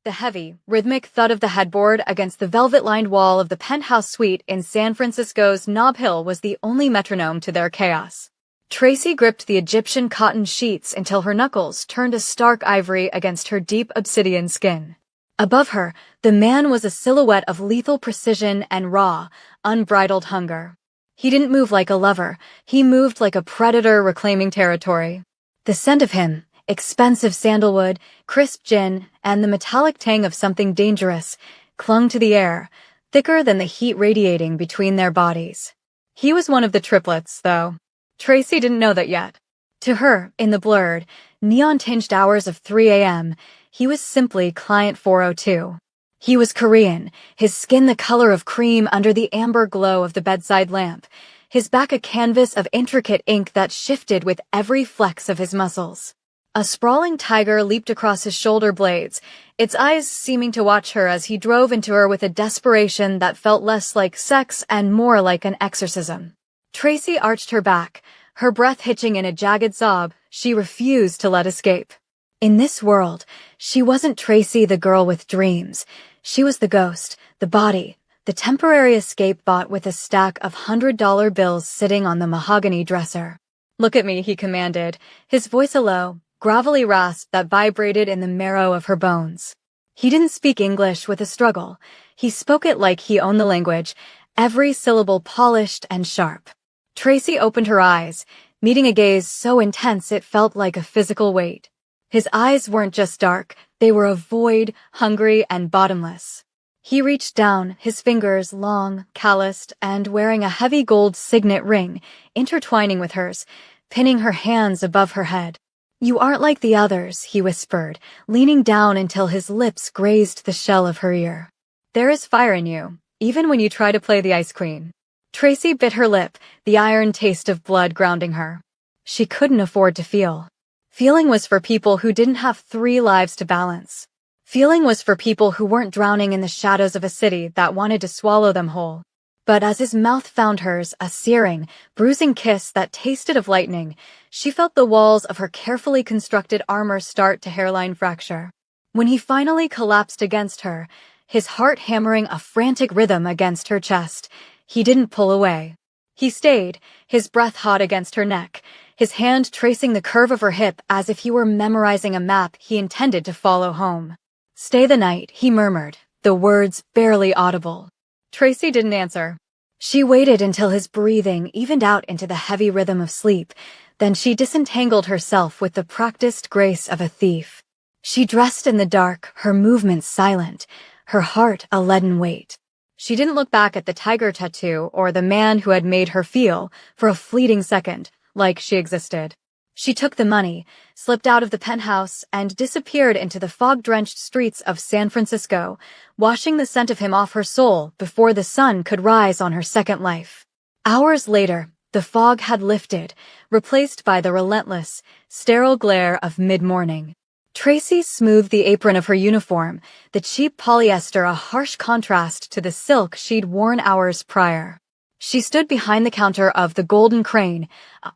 The heavy, rhythmic thud of the headboard against the velvet-lined wall of the penthouse suite in San Francisco's Nob Hill was the only metronome to their chaos. Tracy gripped the Egyptian cotton sheets until her knuckles turned a stark ivory against her deep obsidian skin. Above her, the man was a silhouette of lethal precision and raw, unbridled hunger. He didn't move like a lover, he moved like a predator reclaiming territory. The scent of him, expensive sandalwood, crisp gin, and the metallic tang of something dangerous, clung to the air, thicker than the heat radiating between their bodies. He was one of the triplets, though. Tracy didn't know that yet. To her, in the blurred, neon-tinged hours of 3 a.m., he was simply Client 402. He was Korean, his skin the color of cream under the amber glow of the bedside lamp, his back a canvas of intricate ink that shifted with every flex of his muscles. A sprawling tiger leaped across his shoulder blades, its eyes seeming to watch her as he drove into her with a desperation that felt less like sex and more like an exorcism. Tracy arched her back, her breath hitching in a jagged sob she refused to let escape. In this world, she wasn't Tracy the girl with dreams. She was the ghost, the body, the temporary escape bought with a stack of $100 bills sitting on the mahogany dresser. "Look at me," he commanded, his voice a low, gravelly rasp that vibrated in the marrow of her bones. He didn't speak English with a struggle. He spoke it like he owned the language, every syllable polished and sharp. Tracy opened her eyes, meeting a gaze so intense it felt like a physical weight. His eyes weren't just dark, they were a void, hungry, and bottomless. He reached down, his fingers long, calloused, and wearing a heavy gold signet ring, intertwining with hers, pinning her hands above her head. "You aren't like the others," he whispered, leaning down until his lips grazed the shell of her ear. "There is fire in you, even when you try to play the Ice Queen." Tracy bit her lip, the iron taste of blood grounding her. She couldn't afford to feel. Feeling was for people who didn't have 3 lives to balance. Feeling was for people who weren't drowning in the shadows of a city that wanted to swallow them whole. But as his mouth found hers, a searing, bruising kiss that tasted of lightning, she felt the walls of her carefully constructed armor start to hairline fracture. When he finally collapsed against her, his heart hammering a frantic rhythm against her chest, he didn't pull away. He stayed, his breath hot against her neck, his hand tracing the curve of her hip as if he were memorizing a map he intended to follow home. "Stay the night," he murmured, the words barely audible. Tracy didn't answer. She waited until his breathing evened out into the heavy rhythm of sleep, then she disentangled herself with the practiced grace of a thief. She dressed in the dark, her movements silent, her heart a leaden weight. She didn't look back at the tiger tattoo or the man who had made her feel, for a fleeting second, like she existed. She took the money, slipped out of the penthouse, and disappeared into the fog-drenched streets of San Francisco, washing the scent of him off her soul before the sun could rise on her second life. Hours later, the fog had lifted, replaced by the relentless, sterile glare of mid-morning. Tracy smoothed the apron of her uniform, the cheap polyester a harsh contrast to the silk she'd worn hours prior. She stood behind the counter of the Golden Crane,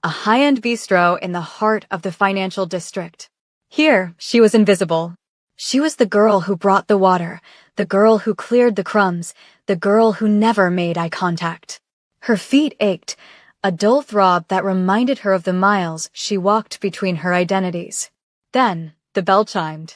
a high-end bistro in the heart of the financial district. Here, she was invisible. She was the girl who brought the water, the girl who cleared the crumbs, the girl who never made eye contact. Her feet ached, a dull throb that reminded her of the miles she walked between her identities. Then, the bell chimed.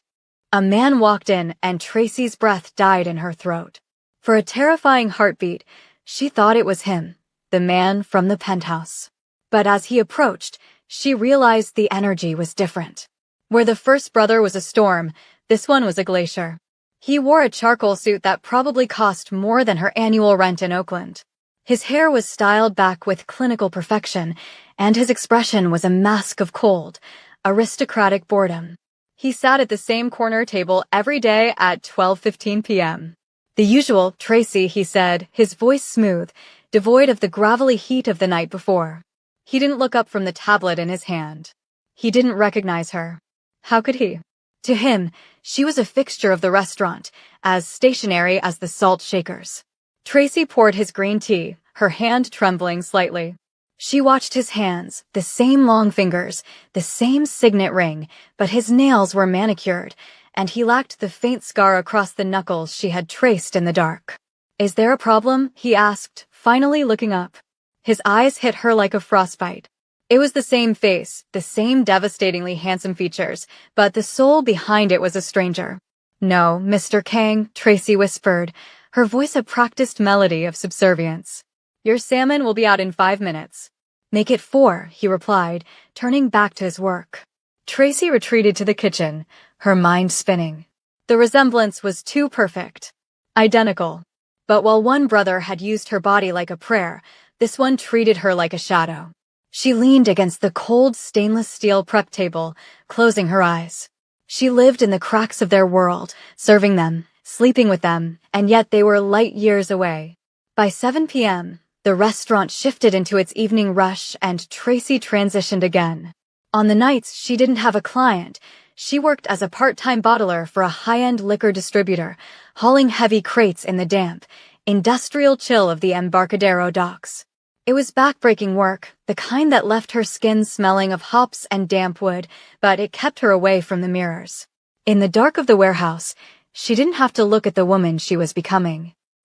A man walked in and Tracy's breath died in her throat. For a terrifying heartbeat, she thought it was him, the man from the penthouse. But as he approached, she realized the energy was different. Where the first brother was a storm, this one was a glacier. He wore a charcoal suit that probably cost more than her annual rent in Oakland. His hair was styled back with clinical perfection, and his expression was a mask of cold, aristocratic boredom. He sat at the same corner table every day at 12:15 p.m. "The usual, Tracy," he said, his voice smooth, devoid of the gravelly heat of the night before. He didn't look up from the tablet in his hand. He didn't recognize her. How could he? To him, she was a fixture of the restaurant, as stationary as the salt shakers. Tracy poured his green tea, her hand trembling slightly. She watched his hands, the same long fingers, the same signet ring, but his nails were manicured, and he lacked the faint scar across the knuckles she had traced in the dark. "Is there a problem?" he asked, finally looking up. His eyes hit her like a frostbite. It was the same face, the same devastatingly handsome features, but the soul behind it was a stranger. "No, Mr. Kang," Tracy whispered, her voice a practiced melody of subservience. "Your salmon will be out in 5 minutes. "Make it 4, he replied, turning back to his work. Tracy retreated to the kitchen, her mind spinning. The resemblance was too perfect. Identical. But while one brother had used her body like a prayer, this one treated her like a shadow. She leaned against the cold stainless steel prep table, closing her eyes. She lived in the cracks of their world, serving them, sleeping with them, and yet they were light years away. By 7 p.m., the restaurant shifted into its evening rush and Tracy transitioned again. On the nights she didn't have a client, she worked as a part-time bottler for a high-end liquor distributor, hauling heavy crates in the damp, industrial chill of the Embarcadero docks. It was backbreaking work, the kind that left her skin smelling of hops and damp wood, but it kept her away from the mirrors. In the dark of the warehouse, she didn't have to look at the woman she was becoming.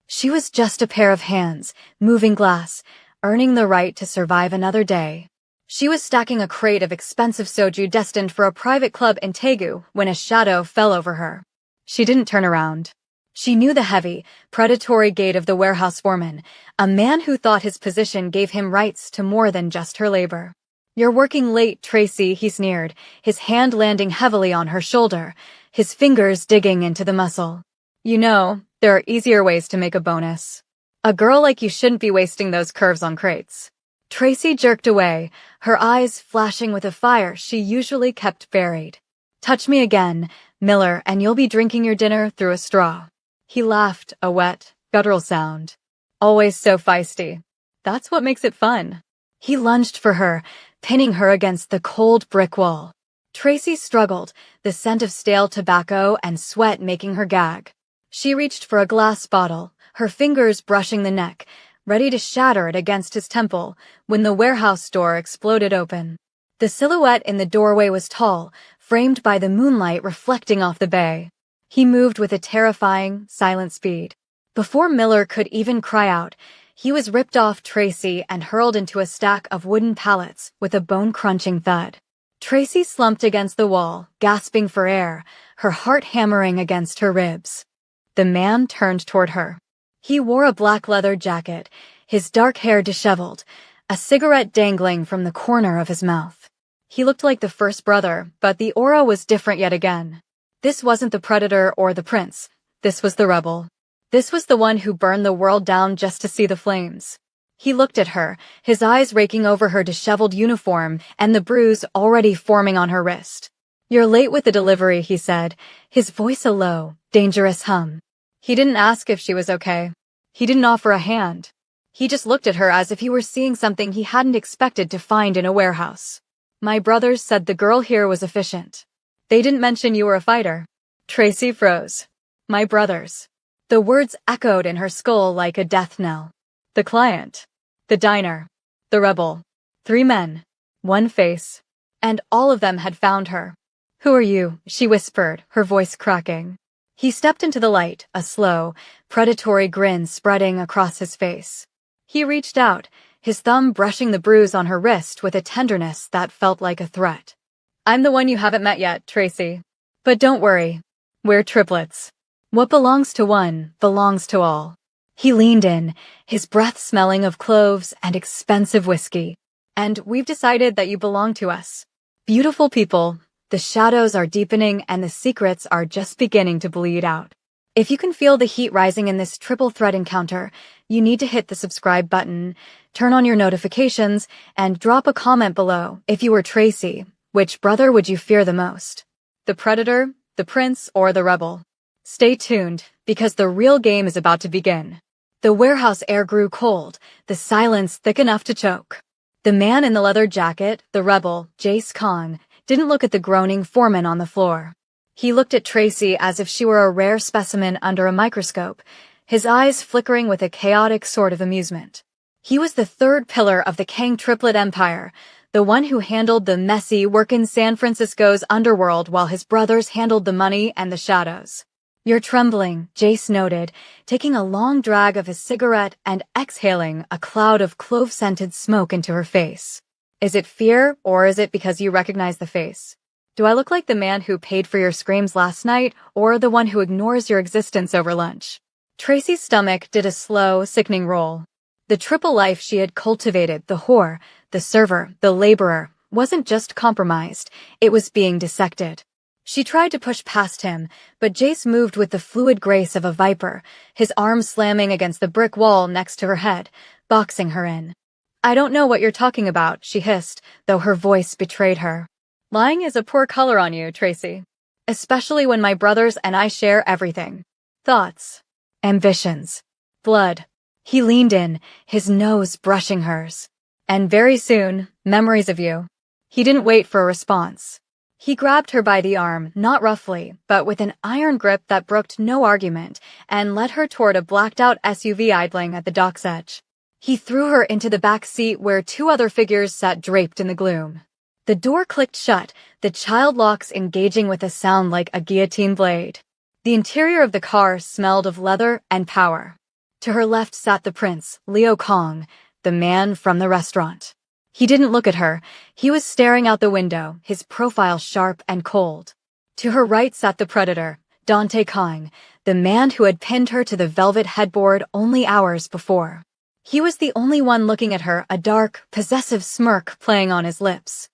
She was just a pair of hands, moving glass, earning the right to survive another day. She was stacking a crate of expensive soju destined for a private club in Daegu when a shadow fell over her. She didn't turn around. She knew the heavy, predatory gait of the warehouse foreman, a man who thought his position gave him rights to more than just her labor. "You're working late, Tracy," he sneered, his hand landing heavily on her shoulder, his fingers digging into the muscle. "You know, there are easier ways to make a bonus. A girl like you shouldn't be wasting those curves on crates." Tracy jerked away, her eyes flashing with a fire she usually kept buried. "Touch me again, Miller, and you'll be drinking your dinner through a straw." He laughed, a wet, guttural sound. "Always so feisty. That's what makes it fun." He lunged for her, pinning her against the cold brick wall. Tracy struggled, the scent of stale tobacco and sweat making her gag. She reached for a glass bottle, her fingers brushing the neck, ready to shatter it against his temple, when the warehouse door exploded open. The silhouette in the doorway was tall, framed by the moonlight reflecting off the bay. He moved with a terrifying, silent speed. Before Miller could even cry out, he was ripped off Tracy and hurled into a stack of wooden pallets with a bone-crunching thud. Tracy slumped against the wall, gasping for air, her heart hammering against her ribs. The man turned toward her. He wore a black leather jacket, his dark hair disheveled, a cigarette dangling from the corner of his mouth. He looked like the first brother, but the aura was different yet again. This wasn't the predator or the prince. This was the rebel. This was the one who burned the world down just to see the flames. He looked at her, his eyes raking over her disheveled uniform and the bruise already forming on her wrist. "You're late with the delivery," he said, his voice a low, dangerous hum. He didn't ask if she was okay. He didn't offer a hand. He just looked at her as if he were seeing something he hadn't expected to find in a warehouse. "My brothers said the girl here was efficient. They didn't mention you were a fighter." Tracy froze. "My brothers." The words echoed in her skull like a death knell. The client. The diner. The rebel. 3 men. 1 face. And all of them had found her. "Who are you?" she whispered, her voice cracking. He stepped into the light, a slow, predatory grin spreading across his face. He reached out, his thumb brushing the bruise on her wrist with a tenderness that felt like a threat. "I'm the one you haven't met yet, Tracy. But don't worry. We're triplets. What belongs to one belongs to all." He leaned in, his breath smelling of cloves and expensive whiskey. "And we've decided that you belong to us. Beautiful people. The shadows are deepening and the secrets are just beginning to bleed out. If you can feel the heat rising in this triple threat encounter, you need to hit the subscribe button, turn on your notifications, and drop a comment below. If you were Tracy, which brother would you fear the most? The predator, the prince, or the rebel? Stay tuned, because the real game is about to begin." The warehouse air grew cold, the silence thick enough to choke. The man in the leather jacket, the rebel, Jace Khan, didn't look at the groaning foreman on the floor. He looked at Tracy as if she were a rare specimen under a microscope, his eyes flickering with a chaotic sort of amusement. He was the third pillar of the Kang triplet empire, The one who handled the messy work in San Francisco's underworld while his brothers handled the money and the shadows. You're trembling, Jace noted, taking a long drag of his cigarette and exhaling a cloud of clove-scented smoke into her face. Is it fear, or is it because you recognize the face? Do I look like the man who paid for your screams last night, or the one who ignores your existence over lunch? Tracy's stomach did a slow, sickening roll. The triple life she had cultivated, the whore, the server, the laborer, wasn't just compromised, it was being dissected. She tried to push past him, but Jace moved with the fluid grace of a viper, his arm slamming against the brick wall next to her head, boxing her in. I don't know what you're talking about, she hissed, though her voice betrayed her. Lying is a poor color on you, Tracy. Especially when my brothers and I share everything. Thoughts. Ambitions. Blood. He leaned in, his nose brushing hers. And very soon, memories of you. He didn't wait for a response. He grabbed her by the arm, not roughly, but with an iron grip that brooked no argument, and led her toward a blacked-out SUV idling at the dock's edge. He threw her into the back seat where two other figures sat draped in the gloom. The door clicked shut, the child locks engaging with a sound like a guillotine blade. The interior of the car smelled of leather and power. To her left sat the prince, Leo Kong, the man from the restaurant. He didn't look at her. He was staring out the window, his profile sharp and cold. To her right sat the predator, Dante Kong, the man who had pinned her to the velvet headboard only hours before. He was the only one looking at her, a dark, possessive smirk playing on his lips.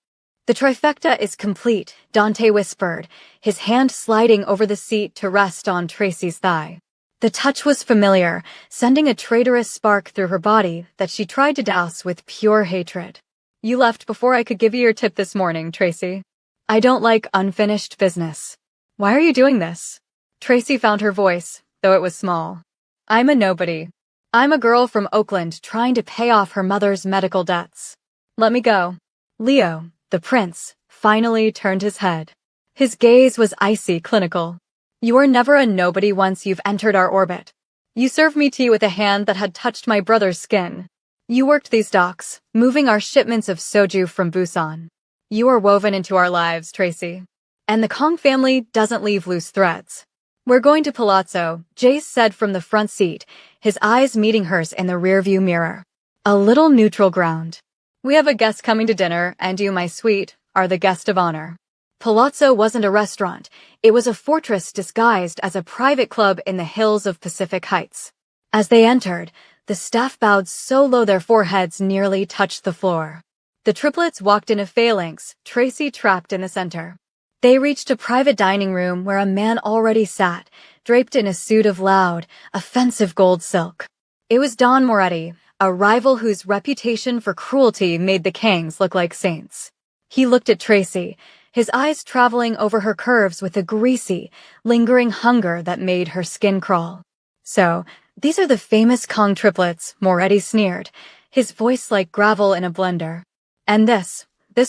The trifecta is complete, Dante whispered, his hand sliding over the seat to rest on Tracy's thigh. The touch was familiar, sending a traitorous spark through her body that she tried to douse with pure hatred. You left before I could give you your tip this morning, Tracy. I don't like unfinished business. Why are you doing this? Tracy found her voice, though it was small. I'm a nobody. I'm a girl from Oakland trying to pay off her mother's medical debts. Let me go. Leo, the prince, finally turned his head. His gaze was icy, clinical. You are never a nobody once you've entered our orbit. You served me tea with a hand that had touched my brother's skin. You worked these docks, moving our shipments of soju from Busan. You are woven into our lives, Tracy. And the Kong family doesn't leave loose threads. We're going to Palazzo, Jace said from the front seat, his eyes meeting hers in the rearview mirror. A little neutral ground. We have a guest coming to dinner, and you, my sweet, are the guest of honor. Palazzo wasn't a restaurant, it was a fortress disguised as a private club in the hills of Pacific Heights. As they entered, the staff bowed so low their foreheads nearly touched the floor. The triplets walked in a phalanx, Tracy trapped in the center. They reached a private dining room where a man already sat, draped in a suit of loud, offensive gold silk. It was Don Moretti, a rival whose reputation for cruelty made the Kangs look like saints. He looked at Tracy, his eyes traveling over her curves with a greasy, lingering hunger that made her skin crawl. So, these are the famous Kong triplets, Moretti sneered, his voice like gravel in a blender. And this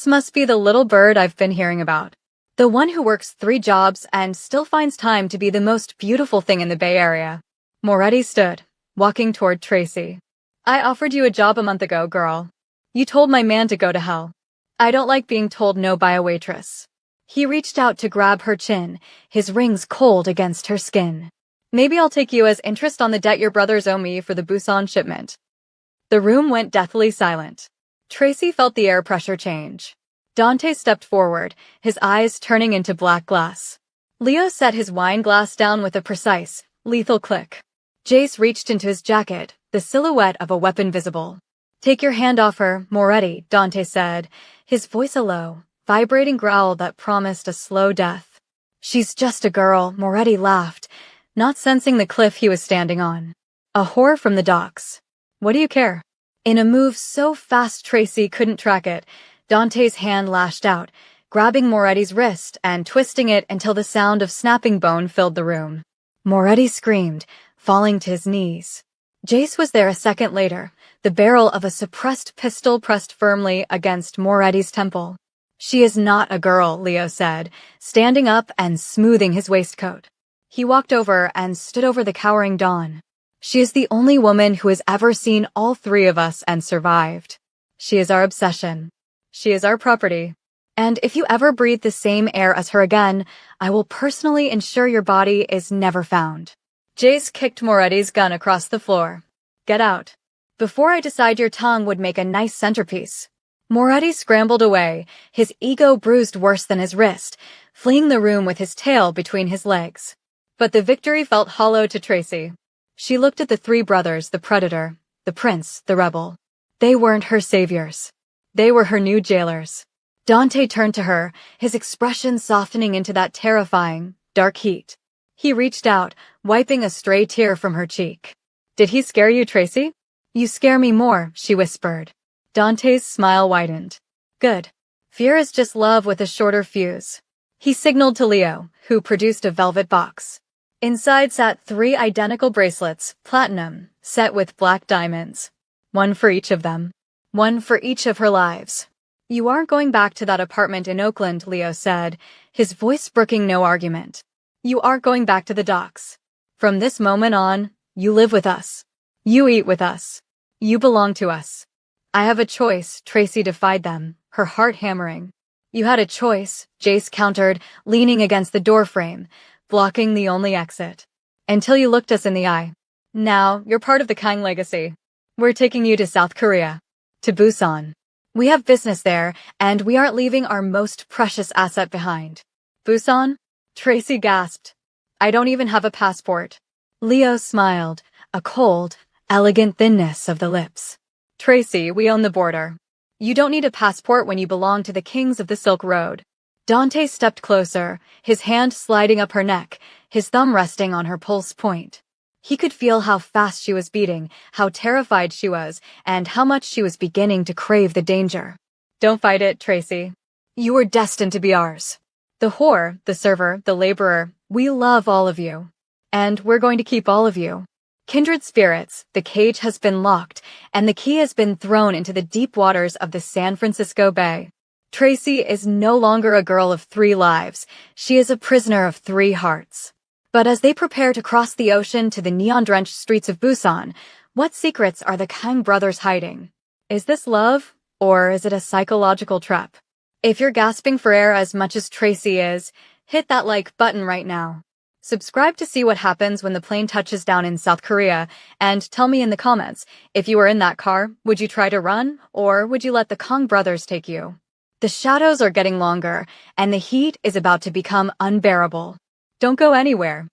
must be the little bird I've been hearing about. The one who works 3 jobs and still finds time to be the most beautiful thing in the Bay Area. Moretti stood, walking toward Tracy. I offered you a job a month ago, girl. You told my man to go to hell. I don't like being told no by a waitress. He reached out to grab her chin, his rings cold against her skin. Maybe I'll take you as interest on the debt your brothers owe me for the Busan shipment. The room went deathly silent. Tracy felt the air pressure change. Dante stepped forward, his eyes turning into black glass. Leo set his wine glass down with a precise, lethal click. Jace reached into his jacket, the silhouette of a weapon visible. Take your hand off her, Moretti, Dante said, his voice a low, vibrating growl that promised a slow death. She's just a girl, Moretti laughed, not sensing the cliff he was standing on. A whore from the docks. What do you care? In a move so fast Tracy couldn't track it, Dante's hand lashed out, grabbing Moretti's wrist and twisting it until the sound of snapping bone filled the room. Moretti screamed, falling to his knees. Jace was there a second later, the barrel of a suppressed pistol pressed firmly against Moretti's temple. She is not a girl, Leo said, standing up and smoothing his waistcoat. He walked over and stood over the cowering Dawn. She is the only woman who has ever seen all 3 of us and survived. She is our obsession. She is our property. And if you ever breathe the same air as her again, I will personally ensure your body is never found. Jace kicked Moretti's gun across the floor. Get out. Before I decide your tongue would make a nice centerpiece. Moretti scrambled away, his ego bruised worse than his wrist, fleeing the room with his tail between his legs. But the victory felt hollow to Tracy. She looked at the three brothers, the predator, the prince, the rebel. They weren't her saviors. They were her new jailers. Dante turned to her, his expression softening into that terrifying, dark heat. He reached out, wiping a stray tear from her cheek. Did he scare you, Tracy? You scare me more, she whispered. Dante's smile widened. Good. Fear is just love with a shorter fuse. He signaled to Leo, who produced a velvet box. Inside sat 3 identical bracelets, platinum, set with black diamonds. One for each of them. One for each of her lives. You aren't going back to that apartment in Oakland, Leo said, his voice brooking no argument. You aren't going back to the docks. From this moment on, you live with us. You eat with us. You belong to us. I have a choice, Tracy defied them, her heart hammering. You had a choice, Jace countered, leaning against the doorframe, blocking the only exit. Until you looked us in the eye. Now, you're part of the Kang legacy. We're taking you to South Korea. To Busan. We have business there, and we aren't leaving our most precious asset behind. Busan? Tracy gasped. I don't even have a passport. Leo smiled, a cold, elegant thinness of the lips. Tracy, we own the border. You don't need a passport when you belong to the kings of the Silk Road. Dante stepped closer, his hand sliding up her neck, his thumb resting on her pulse point. He could feel how fast she was beating, how terrified she was, and how much she was beginning to crave the danger. Don't fight it, Tracy. You were destined to be ours. The whore, the server, the laborer, we love all of you. And we're going to keep all of you. Kindred spirits, the cage has been locked, and the key has been thrown into the deep waters of the San Francisco Bay. Tracy is no longer a girl of 3 lives, she is a prisoner of 3 hearts. But as they prepare to cross the ocean to the neon-drenched streets of Busan, what secrets are the Kang brothers hiding? Is this love, or is it a psychological trap? If you're gasping for air as much as Tracy is, hit that like button right now. Subscribe to see what happens when the plane touches down in South Korea, and tell me in the comments, if you were in that car, would you try to run, or would you let the Kang brothers take you? The shadows are getting longer, and the heat is about to become unbearable. Don't go anywhere.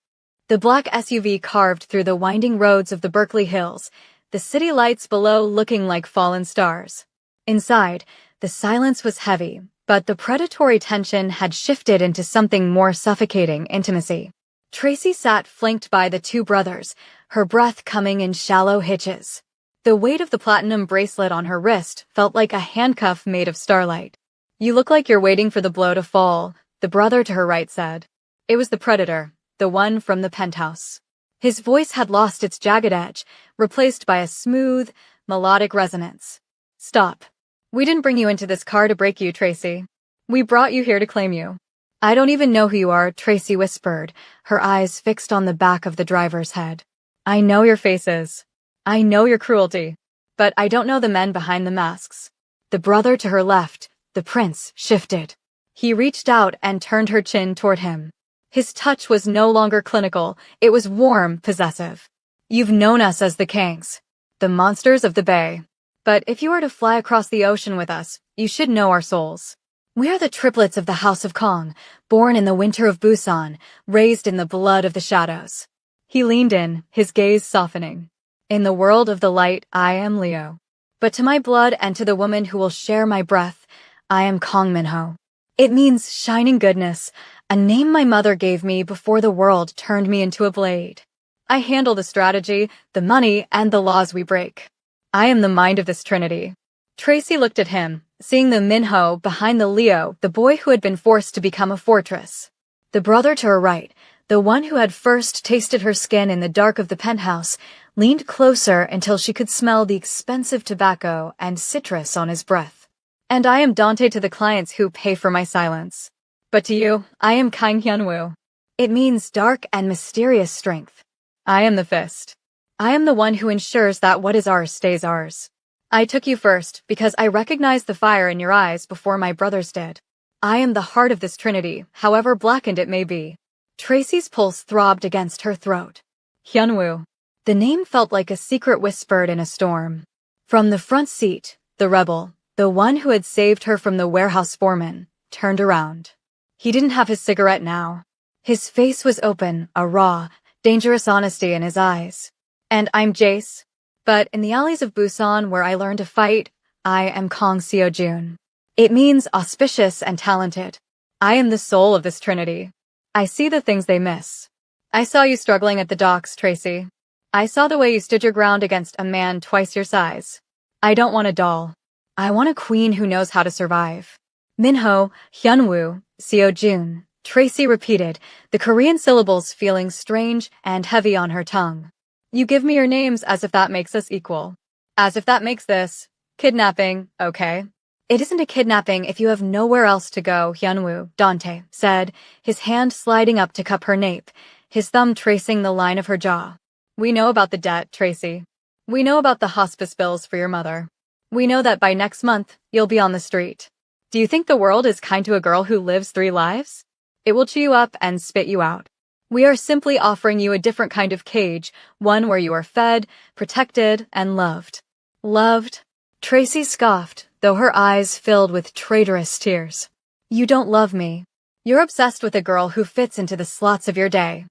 The black SUV carved through the winding roads of the Berkeley Hills, the city lights below looking like fallen stars. Inside, the silence was heavy, but the predatory tension had shifted into something more suffocating intimacy. Tracy sat flanked by the 2 brothers, her breath coming in shallow hitches. The weight of the platinum bracelet on her wrist felt like a handcuff made of starlight. You look like you're waiting for the blow to fall, the brother to her right said. It was the predator, the one from the penthouse. His voice had lost its jagged edge, replaced by a smooth, melodic resonance. Stop. We didn't bring you into this car to break you, Tracy. We brought you here to claim you. I don't even know who you are, Tracy whispered, her eyes fixed on the back of the driver's head. I know your faces. I know your cruelty. But I don't know the men behind the masks. The brother to her left, the prince, shifted. He reached out and turned her chin toward him. His touch was no longer clinical, it was warm, possessive. You've known us as the Kangs, the monsters of the bay. But if you were to fly across the ocean with us, you should know our souls. We are the triplets of the House of Kong, born in the winter of Busan, raised in the blood of the shadows. He leaned in, his gaze softening. In the world of the light, I am Leo. But to my blood and to the woman who will share my breath, I am Kong Minho. It means shining goodness, a name my mother gave me before the world turned me into a blade. I handle the strategy, the money, and the laws we break. I am the mind of this trinity. Tracy looked at him, seeing the Minho behind the Leo, the boy who had been forced to become a fortress. The brother to her right, the one who had first tasted her skin in the dark of the penthouse, leaned closer until she could smell the expensive tobacco and citrus on his breath. And I am Dante to the clients who pay for my silence. But to you, I am Kang Hyunwoo. It means dark and mysterious strength. I am the fist. I am the one who ensures that what is ours stays ours. I took you first because I recognized the fire in your eyes before my brothers did. I am the heart of this trinity, however blackened it may be. Tracy's pulse throbbed against her throat. Hyunwoo. The name felt like a secret whispered in a storm. From the front seat, the rebel, the one who had saved her from the warehouse foreman, turned around. He didn't have his cigarette now. His face was open, a raw, dangerous honesty in his eyes. And I'm Jace. But in the alleys of Busan where I learned to fight, I am Kang Seo-jun. It means auspicious and talented. I am the soul of this trinity. I see the things they miss. I saw you struggling at the docks, Tracy. I saw the way you stood your ground against a man twice your size. I don't want a doll. I want a queen who knows how to survive. Minho, Hyunwoo, Seo-jun, Tracy repeated, the Korean syllables feeling strange and heavy on her tongue. You give me your names as if that makes us equal. As if that makes this kidnapping, okay? It isn't a kidnapping if you have nowhere else to go, Hyunwoo, Dante said, his hand sliding up to cup her nape, his thumb tracing the line of her jaw. We know about the debt, Tracy. We know about the hospice bills for your mother. We know that by next month, you'll be on the street. Do you think the world is kind to a girl who lives 3 lives? It will chew you up and spit you out. We are simply offering you a different kind of cage, one where you are fed, protected, and loved. Loved? Tracy scoffed, though her eyes filled with traitorous tears. You don't love me. You're obsessed with a girl who fits into the slots of your day.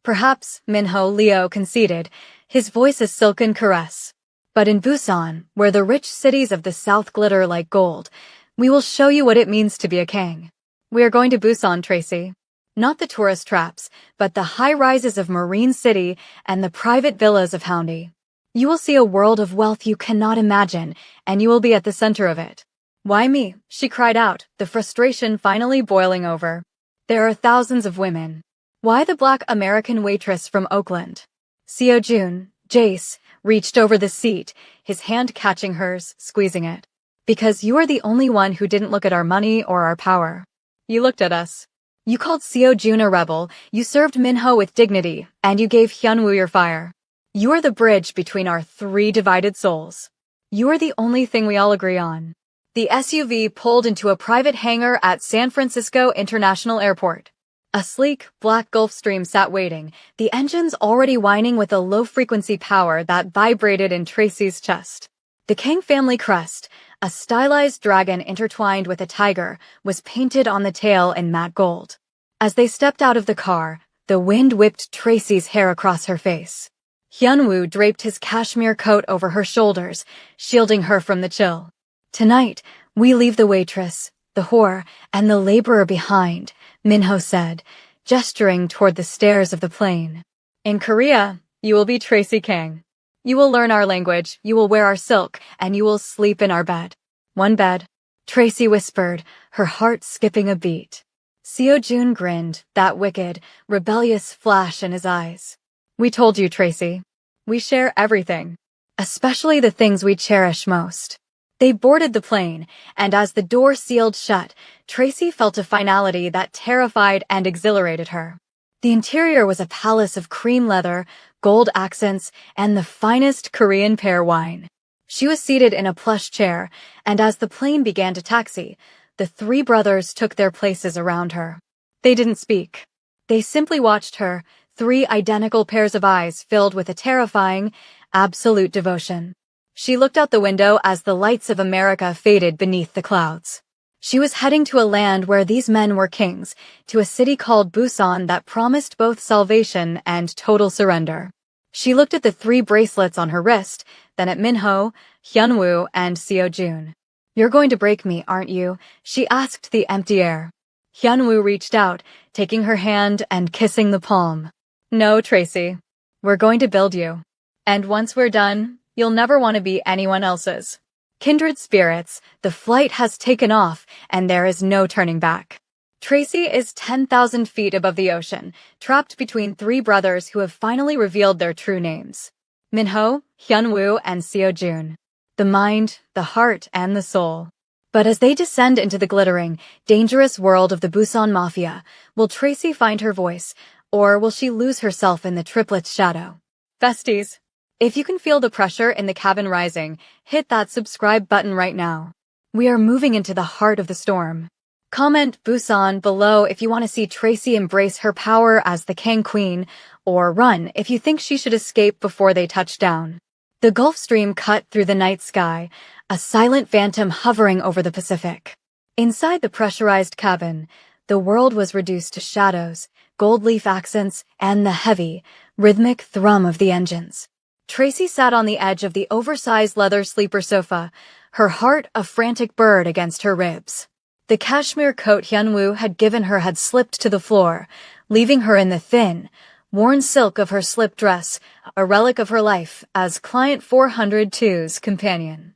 Perhaps, Minho Leo conceded, his voice a silken caress. But in Busan, where the rich cities of the south glitter like gold, we will show you what it means to be a king. We are going to Busan, Tracy. Not the tourist traps, but the high-rises of Marine City and the private villas of Haeundae. You will see a world of wealth you cannot imagine, and you will be at the center of it. Why me? She cried out, the frustration finally boiling over. There are thousands of women. Why the black American waitress from Oakland? Seo-jun, Jace, reached over the seat, his hand catching hers, squeezing it. Because you are the only one who didn't look at our money or our power. You looked at us. You called Seo-jun a rebel, you served Minho with dignity, and you gave Hyunwoo your fire. You are the bridge between our 3 divided souls. You are the only thing we all agree on. The SUV pulled into a private hangar at San Francisco International Airport. A sleek, black Gulfstream sat waiting, the engines already whining with a low-frequency power that vibrated in Tracy's chest. The Kang family crest, a stylized dragon intertwined with a tiger, was painted on the tail in matte gold. As they stepped out of the car, the wind whipped Tracy's hair across her face. Hyunwoo draped his cashmere coat over her shoulders, shielding her from the chill. Tonight, we leave the waitress, the whore, and the laborer behind, Minho said, gesturing toward the stairs of the plane. In Korea, you will be Tracy Kang. You will learn our language, you will wear our silk, and you will sleep in our bed. One bed, Tracy whispered, her heart skipping a beat. Seo-jun grinned, that wicked, rebellious flash in his eyes. We told you, Tracy. We share everything. Especially the things we cherish most. They boarded the plane, and as the door sealed shut, Tracy felt a finality that terrified and exhilarated her. The interior was a palace of cream leather, gold accents, and the finest Korean pear wine. She was seated in a plush chair, and as the plane began to taxi, the 3 brothers took their places around her. They didn't speak. They simply watched her, 3 identical pairs of eyes filled with a terrifying, absolute devotion. She looked out the window as the lights of America faded beneath the clouds. She was heading to a land where these men were kings, to a city called Busan that promised both salvation and total surrender. She looked at the 3 bracelets on her wrist, then at Minho, Hyunwoo, and Seo-jun. You're going to break me, aren't you? She asked the empty air. Hyunwoo reached out, taking her hand and kissing the palm. No, Tracy. We're going to build you. And once we're done, you'll never want to be anyone else's. Kindred spirits, the flight has taken off, and there is no turning back. Tracy is 10,000 feet above the ocean, trapped between 3 brothers who have finally revealed their true names. Minho, Hyunwoo, and Seo-jun. The mind, the heart, and the soul. But as they descend into the glittering, dangerous world of the Busan Mafia, will Tracy find her voice, or will she lose herself in the Triplets' shadow? Besties. If you can feel the pressure in the cabin rising, hit that subscribe button right now. We are moving into the heart of the storm. Comment Busan below if you want to see Tracy embrace her power as the King Queen, or run if you think she should escape before they touch down. The Gulf Stream cut through the night sky, a silent phantom hovering over the Pacific. Inside the pressurized cabin, the world was reduced to shadows, gold leaf accents, and the heavy, rhythmic thrum of the engines. Tracy sat on the edge of the oversized leather sleeper sofa, her heart a frantic bird against her ribs. The cashmere coat Hyunwoo had given her had slipped to the floor, leaving her in the thin, worn silk of her slip dress, a relic of her life as Client 402's companion.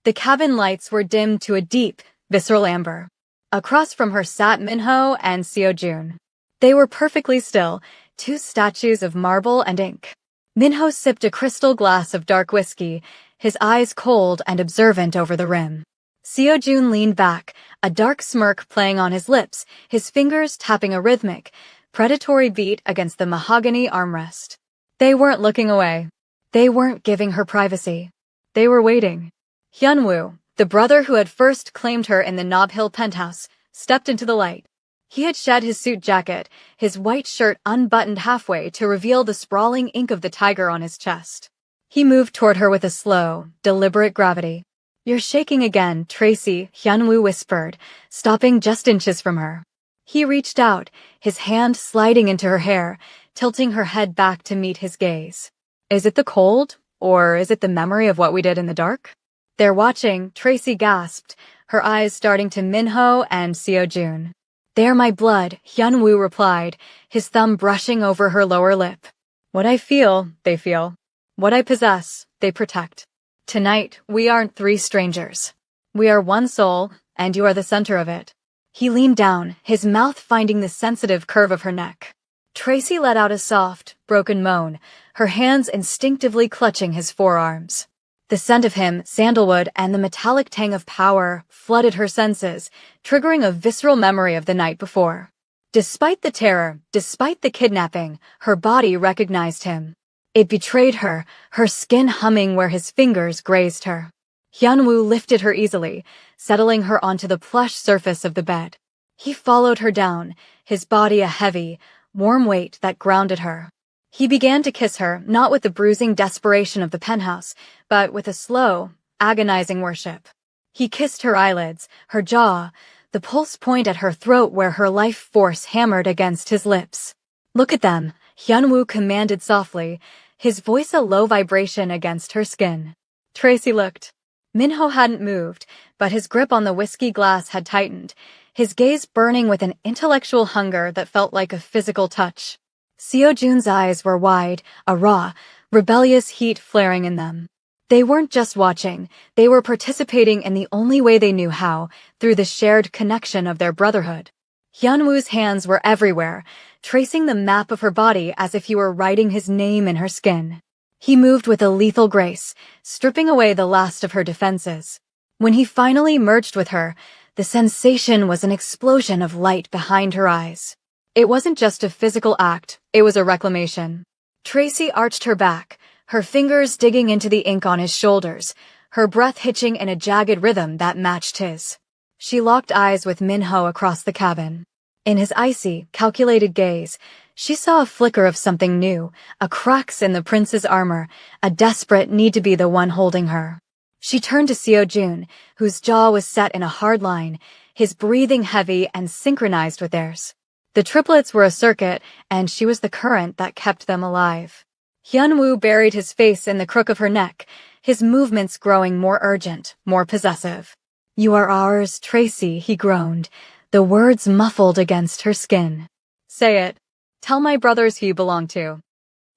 The cabin lights were dimmed to a deep, visceral amber. Across from her sat Minho and Seojun. They were perfectly still, two statues of marble and ink. Minho sipped a crystal glass of dark whiskey, his eyes cold and observant over the rim. Seojun leaned back, a dark smirk playing on his lips, his fingers tapping a rhythmic, predatory beat against the mahogany armrest. They weren't looking away. They weren't giving her privacy. They were waiting. Hyunwoo, the brother who had first claimed her in the Nob Hill penthouse, stepped into the light. He had shed his suit jacket, his white shirt unbuttoned halfway to reveal the sprawling ink of the tiger on his chest. He moved toward her with a slow, deliberate gravity. "You're shaking again, Tracy," Hyunwoo whispered, stopping just inches from her. He reached out, his hand sliding into her hair, tilting her head back to meet his gaze. "Is it the cold, or is it the memory of what we did in the dark?" "They're watching," Tracy gasped, her eyes starting to Minho and Seojun. "They're my blood," Hyunwoo replied, his thumb brushing over her lower lip. "What I feel, they feel. What I possess, they protect. Tonight, we aren't three strangers. We are one soul, and you are the center of it." He leaned down, his mouth finding the sensitive curve of her neck. Tracy let out a soft, broken moan, her hands instinctively clutching his forearms. The scent of him, sandalwood, and the metallic tang of power flooded her senses, triggering a visceral memory of the night before. Despite the terror, despite the kidnapping, her body recognized him. It betrayed her, her skin humming where his fingers grazed her. Hyunwoo lifted her easily, settling her onto the plush surface of the bed. He followed her down, his body a heavy, warm weight that grounded her. He began to kiss her, not with the bruising desperation of the penthouse, but with a slow, agonizing worship. He kissed her eyelids, her jaw, the pulse point at her throat where her life force hammered against his lips. "Look at them," Hyunwoo commanded softly, his voice a low vibration against her skin. Tracy looked. Minho hadn't moved, but his grip on the whiskey glass had tightened, his gaze burning with an intellectual hunger that felt like a physical touch. Seojun's eyes were wide, a raw, rebellious heat flaring in them. They weren't just watching, they were participating in the only way they knew how, through the shared connection of their brotherhood. Hyunwoo's hands were everywhere, tracing the map of her body as if he were writing his name in her skin. He moved with a lethal grace, stripping away the last of her defenses. When he finally merged with her, the sensation was an explosion of light behind her eyes. It wasn't just a physical act, it was a reclamation. Tracy arched her back, her fingers digging into the ink on his shoulders, her breath hitching in a jagged rhythm that matched his. She locked eyes with Minho across the cabin. In his icy, calculated gaze, she saw a flicker of something new, a cracks in the prince's armor, a desperate need to be the one holding her. She turned to Seojun, whose jaw was set in a hard line, his breathing heavy and synchronized with theirs. The triplets were a circuit, and she was the current that kept them alive. Hyunwoo buried his face in the crook of her neck, his movements growing more urgent, more possessive. "You are ours, Tracy," he groaned, the words muffled against her skin. "Say it. Tell my brothers who you belong to."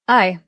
I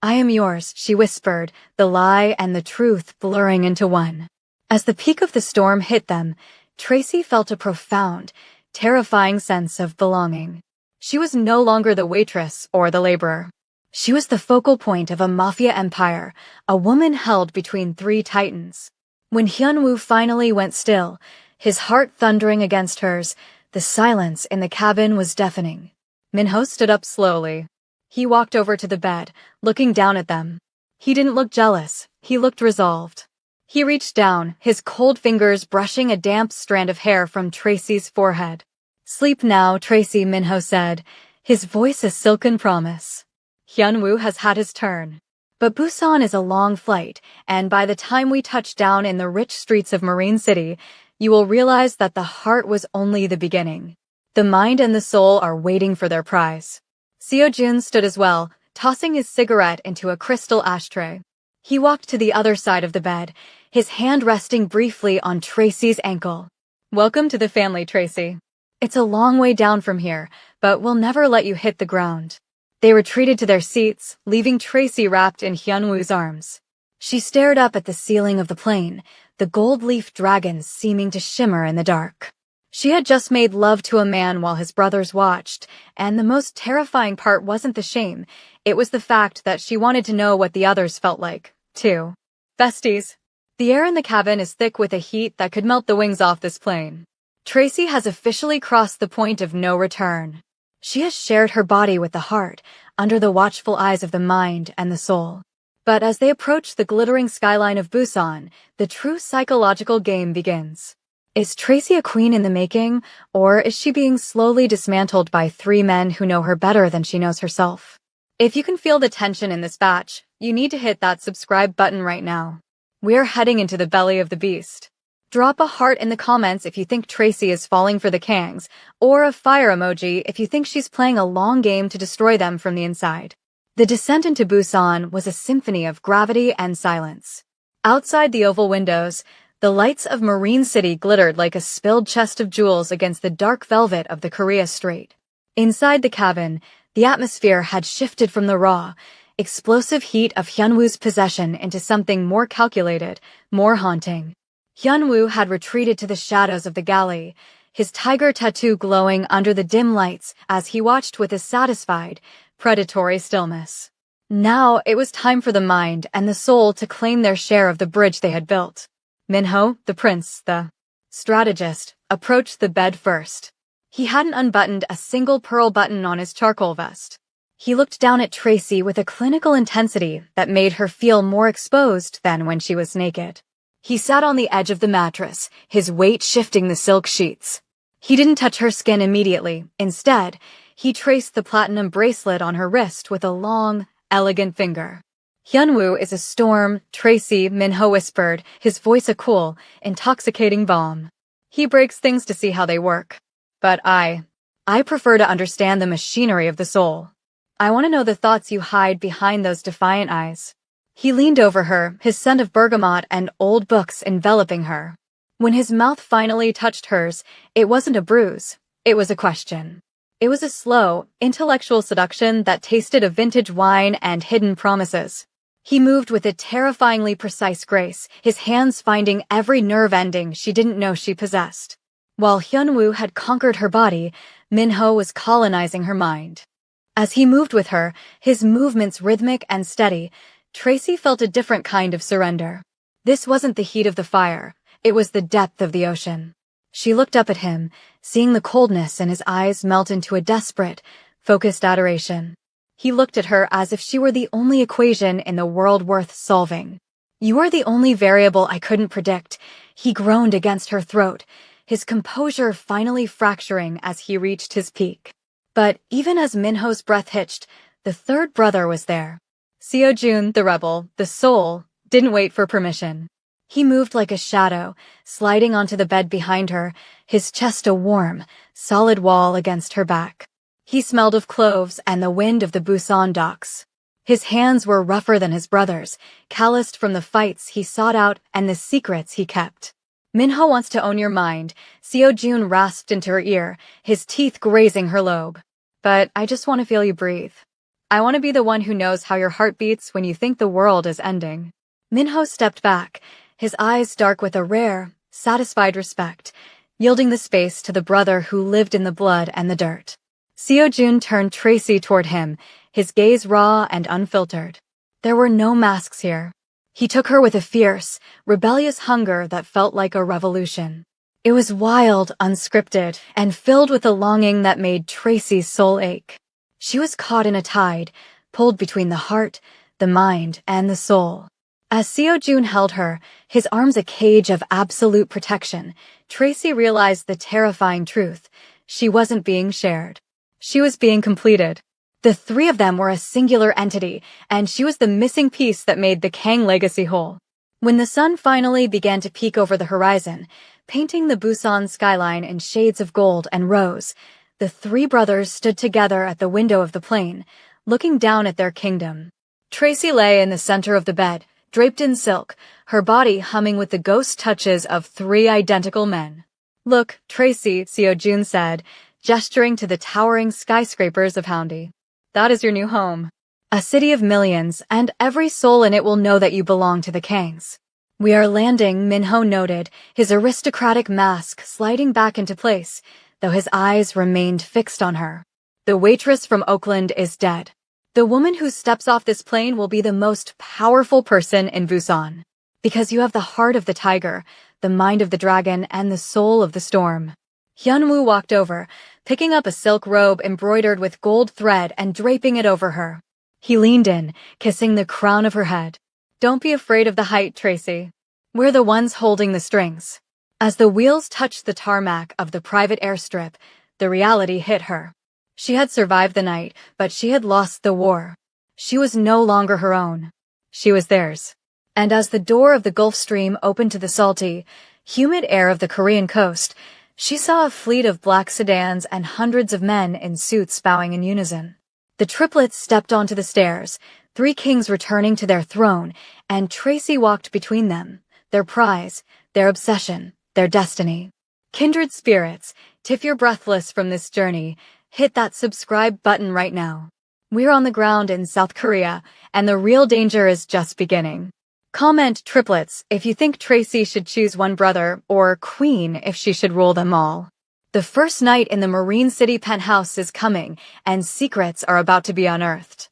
am yours," she whispered, the lie and the truth blurring into one. As the peak of the storm hit them, Tracy felt a profound, terrifying sense of belonging. She was no longer the waitress or the laborer. She was the focal point of a mafia empire, a woman held between three titans. When Hyunwoo finally went still, his heart thundering against hers, the silence in the cabin was deafening. Minho stood up slowly. He walked over to the bed, looking down at them. He didn't look jealous, he looked resolved. He reached down, his cold fingers brushing a damp strand of hair from Tracy's forehead. "Sleep now, Tracy," Minho said, his voice a silken promise. "Hyunwoo has had his turn. But Busan is a long flight, and by the time we touch down in the rich streets of Marine City, you will realize that the heart was only the beginning. The mind and the soul are waiting for their prize." Seo-jun stood as well, tossing his cigarette into a crystal ashtray. He walked to the other side of the bed, his hand resting briefly on Tracy's ankle. "Welcome to the family, Tracy. It's a long way down from here, but we'll never let you hit the ground." They retreated to their seats, leaving Tracy wrapped in Hyunwoo's arms. She stared up at the ceiling of the plane, the gold-leaf dragons seeming to shimmer in the dark. She had just made love to a man while his brothers watched, and the most terrifying part wasn't the shame, it was the fact that she wanted to know what the others felt like, too. "Besties. The air in the cabin is thick with a heat that could melt the wings off this plane. Tracy has officially crossed the point of no return. She has shared her body with the heart, under the watchful eyes of the mind and the soul." But as they approach the glittering skyline of Busan, the true psychological game begins. Is Tracy a queen in the making, or is she being slowly dismantled by three men who know her better than she knows herself? If you can feel the tension in this batch, you need to hit that subscribe button right now. We're heading into the belly of the beast. Drop a heart in the comments if you think Tracy is falling for the Kangs, or a fire emoji if you think she's playing a long game to destroy them from the inside. The descent into Busan was a symphony of gravity and silence. Outside the oval windows, the lights of Marine City glittered like a spilled chest of jewels against the dark velvet of the Korea Strait. Inside the cabin, the atmosphere had shifted from the raw, explosive heat of Hyunwoo's possession into something more calculated, more haunting. Hyunwoo had retreated to the shadows of the galley, his tiger tattoo glowing under the dim lights as he watched with a satisfied, predatory stillness. Now it was time for the mind and the soul to claim their share of the bridge they had built. Minho, the prince, the strategist, approached the bed first. He hadn't unbuttoned a single pearl button on his charcoal vest. He looked down at Tracy with a clinical intensity that made her feel more exposed than when she was naked. He sat on the edge of the mattress, his weight shifting the silk sheets. He didn't touch her skin immediately. Instead, he traced the platinum bracelet on her wrist with a long, elegant finger. "Hyunwoo is a storm," Tracy, Minho whispered, his voice a cool, intoxicating balm. "He breaks things to see how they work. But I prefer to understand the machinery of the soul. I want to know the thoughts you hide behind those defiant eyes." He leaned over her, his scent of bergamot and old books enveloping her. When his mouth finally touched hers, it wasn't a bruise, it was a question. It was a slow, intellectual seduction that tasted of vintage wine and hidden promises. He moved with a terrifyingly precise grace, his hands finding every nerve ending she didn't know she possessed. While Hyunwoo had conquered her body, Minho was colonizing her mind. As he moved with her, his movements rhythmic and steady, Tracy felt a different kind of surrender. This wasn't the heat of the fire, it was the depth of the ocean. She looked up at him, seeing the coldness in his eyes melt into a desperate, focused adoration. He looked at her as if she were the only equation in the world worth solving. "You are the only variable I couldn't predict," he groaned against her throat, his composure finally fracturing as he reached his peak. But even as Minho's breath hitched, the third brother was there. Seo-jun, the rebel, the soul, didn't wait for permission. He moved like a shadow, sliding onto the bed behind her, his chest a warm, solid wall against her back. He smelled of cloves and the wind of the Busan docks. His hands were rougher than his brother's, calloused from the fights he sought out and the secrets he kept. "Minho wants to own your mind," Seo-jun rasped into her ear, his teeth grazing her lobe. "But I just want to feel you breathe. I want to be the one who knows how your heart beats when you think the world is ending." Minho stepped back, his eyes dark with a rare, satisfied respect, yielding the space to the brother who lived in the blood and the dirt. Seo-jun turned Tracy toward him, his gaze raw and unfiltered. There were no masks here. He took her with a fierce, rebellious hunger that felt like a revolution. It was wild, unscripted, and filled with a longing that made Tracy's soul ache. She was caught in a tide, pulled between the heart, the mind, and the soul. As Seo-jun held her, his arms a cage of absolute protection, Tracy realized the terrifying truth. She wasn't being shared. She was being completed. The three of them were a singular entity, and she was the missing piece that made the Kang legacy whole. When the sun finally began to peek over the horizon, painting the Busan skyline in shades of gold and rose, the three brothers stood together at the window of the plane, looking down at their kingdom. Tracy lay in the center of the bed, draped in silk, her body humming with the ghost touches of three identical men. "Look, Tracy," Seo-jun said, gesturing to the towering skyscrapers of Haeundae. "That is your new home. A city of millions, and every soul in it will know that you belong to the Kangs." "We are landing," Minho noted, his aristocratic mask sliding back into place, though his eyes remained fixed on her. "The waitress from Oakland is dead. The woman who steps off this plane will be the most powerful person in Busan. Because you have the heart of the tiger, the mind of the dragon, and the soul of the storm." Hyunwoo walked over, picking up a silk robe embroidered with gold thread and draping it over her. He leaned in, kissing the crown of her head. "Don't be afraid of the height, Tracy. We're the ones holding the strings." As the wheels touched the tarmac of the private airstrip, the reality hit her. She had survived the night, but she had lost the war. She was no longer her own. She was theirs. And as the door of the Gulf Stream opened to the salty, humid air of the Korean coast, she saw a fleet of black sedans and hundreds of men in suits bowing in unison. The triplets stepped onto the stairs, three kings returning to their throne, and Tracy walked between them, their prize, their obsession, their destiny. Kindred spirits, if you're breathless from this journey, hit that subscribe button right now. We're on the ground in South Korea, and the real danger is just beginning. Comment triplets if you think Tracy should choose one brother, or queen if she should rule them all. The first night in the Marine City penthouse is coming, and secrets are about to be unearthed.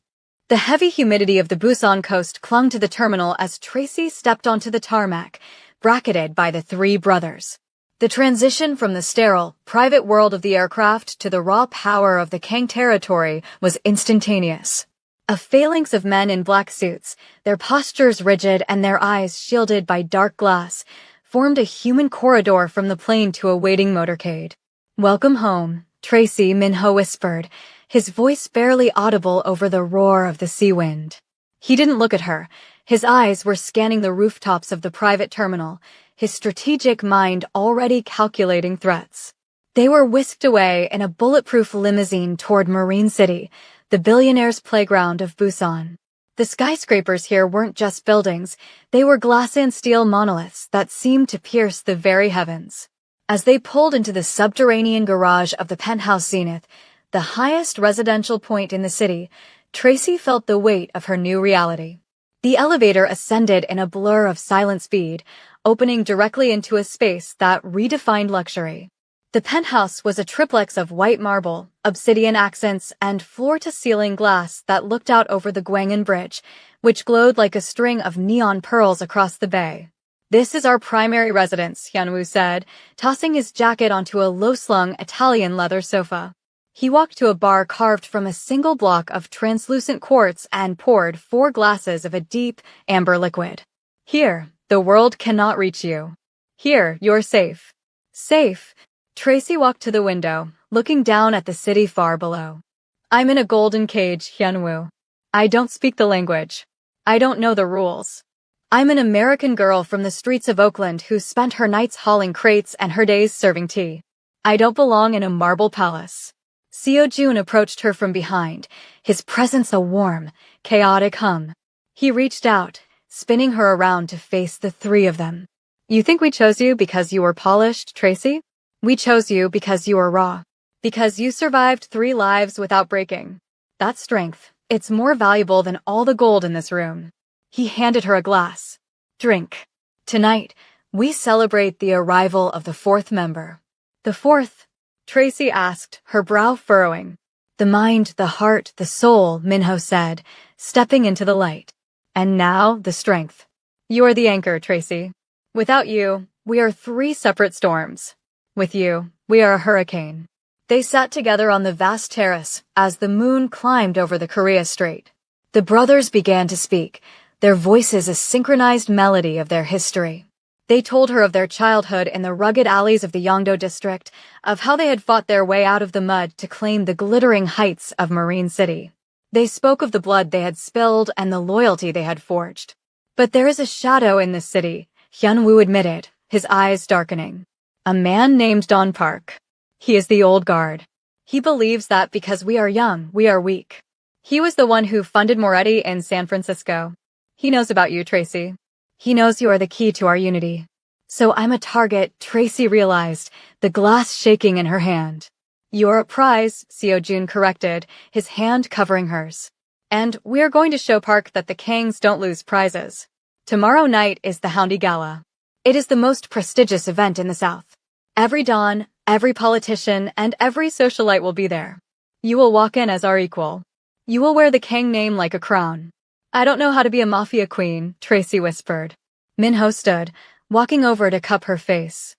The heavy humidity of the Busan coast clung to the terminal as Tracy stepped onto the tarmac, bracketed by the three brothers. The transition from the sterile, private world of the aircraft to the raw power of the Kang territory was instantaneous. A phalanx of men in black suits, their postures rigid and their eyes shielded by dark glass, formed a human corridor from the plane to a waiting motorcade. "Welcome home," Tracy, Minho whispered, his voice barely audible over the roar of the sea wind. He didn't look at her. His eyes were scanning the rooftops of the private terminal, his strategic mind already calculating threats. They were whisked away in a bulletproof limousine toward Marine City, the billionaire's playground of Busan. The skyscrapers here weren't just buildings, they were glass and steel monoliths that seemed to pierce the very heavens. As they pulled into the subterranean garage of the penthouse zenith, the highest residential point in the city, Tracy felt the weight of her new reality. The elevator ascended in a blur of silent speed, opening directly into a space that redefined luxury. The penthouse was a triplex of white marble, obsidian accents, and floor-to-ceiling glass that looked out over the Gwangan Bridge, which glowed like a string of neon pearls across the bay. "This is our primary residence," Hyunwoo said, tossing his jacket onto a low-slung Italian leather sofa. He walked to a bar carved from a single block of translucent quartz and poured 4 glasses of a deep, amber liquid. "Here, the world cannot reach you. Here, you're safe." Safe? Tracy walked to the window, looking down at the city far below. "I'm in a golden cage, Hyunwoo. I don't speak the language. I don't know the rules. I'm an American girl from the streets of Oakland who spent her nights hauling crates and her days serving tea. I don't belong in a marble palace." Seo-jun approached her from behind, his presence a warm, chaotic hum. He reached out, spinning her around to face the three of them. "You think we chose you because you were polished, Tracy? We chose you because you were raw. Because you survived 3 lives without breaking. That's strength. It's more valuable than all the gold in this room." He handed her a glass. "Drink. Tonight, we celebrate the arrival of the 4th member." "The 4th?" Tracy asked, her brow furrowing. "The mind, the heart, the soul," Minho said, stepping into the light. "And now, the strength. You are the anchor, Tracy. Without you, we are 3 separate storms. With you, we are a hurricane." They sat together on the vast terrace as the moon climbed over the Korea Strait. The brothers began to speak, their voices a synchronized melody of their history. They told her of their childhood in the rugged alleys of the Yongdo district, of how they had fought their way out of the mud to claim the glittering heights of Marine City. They spoke of the blood they had spilled and the loyalty they had forged. But there is a shadow in this city, Hyunwoo admitted, his eyes darkening. A man named Don Park. He is the old guard. He believes that because we are young, we are weak. He was the one who funded Moretti in San Francisco. He knows about you, Tracy. He knows you are the key to our unity. So I'm a target, Tracy realized, the glass shaking in her hand. You're a prize, Seo-jun corrected, his hand covering hers. And we are going to show Park that the Kangs don't lose prizes. Tomorrow night is the Houndy Gala. It is the most prestigious event in the South. Every Don, every politician, and every socialite will be there. You will walk in as our equal. You will wear the Kang name like a crown. I don't know how to be a mafia queen, Tracy whispered. Minho stood, walking over to cup her face.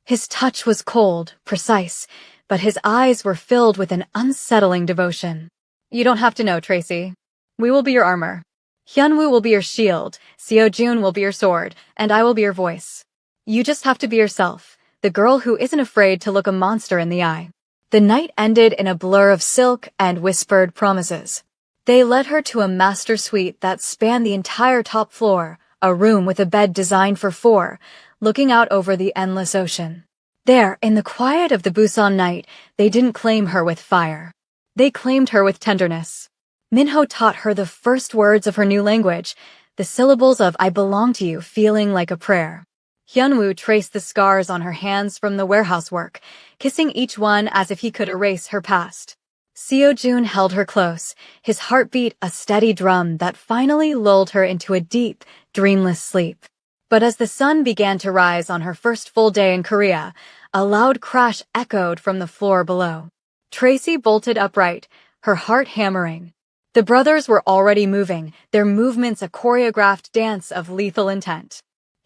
His touch was cold, precise, but his eyes were filled with an unsettling devotion. You don't have to know, Tracy. We will be your armor. Hyunwoo will be your shield, Seo-jun will be your sword, and I will be your voice. You just have to be yourself, the girl who isn't afraid to look a monster in the eye. The night ended in a blur of silk and whispered promises. They led her to a master suite that spanned the entire top floor, a room with a bed designed for four, looking out over the endless ocean. There, in the quiet of the Busan night, they didn't claim her with fire. They claimed her with tenderness. Minho taught her the first words of her new language, the syllables of I belong to you feeling like a prayer. Hyunwoo traced the scars on her hands from the warehouse work, kissing each one as if he could erase her past. Seo-jun held her close, his heartbeat a steady drum that finally lulled her into a deep, dreamless sleep. But as the sun began to rise on her first full day in Korea, a loud crash echoed from the floor below. Tracy bolted upright, her heart hammering. The brothers were already moving, their movements a choreographed dance of lethal intent.